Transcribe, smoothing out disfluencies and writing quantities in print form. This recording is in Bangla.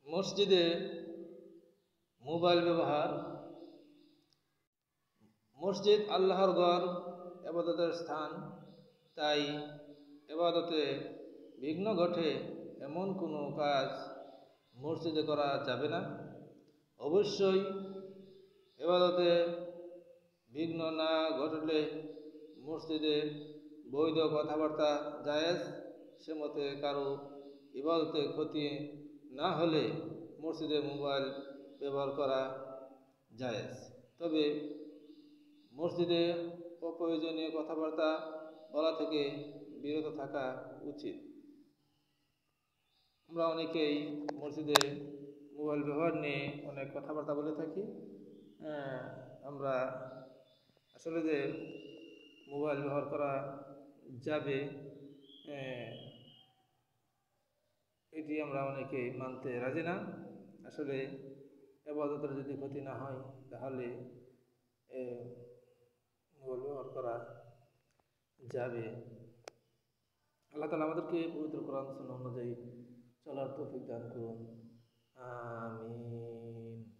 মসজিদে মোবাইল ব্যবহার। মসজিদ আল্লাহর ঘর, ইবাদতের স্থান। তাই ইবাদতে বিঘ্ন ঘটে এমন কোনো কাজ মসজিদে করা যাবে না। অবশ্যই ইবাদতে বিঘ্ন না ঘটলে মসজিদে বৈধ কথাবার্তা জায়েজ, সে মতে কারো ইবাদতে ক্ষতি না হলে মসজিদে মোবাইল ব্যবহার করা জায়েজ। তবে মসজিদে অপ্রয়োজনীয় কথাবার্তা বলা থেকে বিরত থাকা উচিত। আমরা অনেকেই মসজিদে মোবাইল ব্যবহার নিয়ে অনেক কথাবার্তা বলে থাকি। আমরা আসলে যে মোবাইল ব্যবহার করা যাবে এটি আমরা অনেকেই মানতে রাজি না। আসলে ইবাদতের যদি ক্ষতি না হয় তাহলে মোবাইল ব্যবহার করা যাবে। আল্লাহ তাআলা আমাদেরকে পবিত্র কোরআন সুন্নাহ অনুযায়ী চলার তৌফিক দান করুন। আমিন।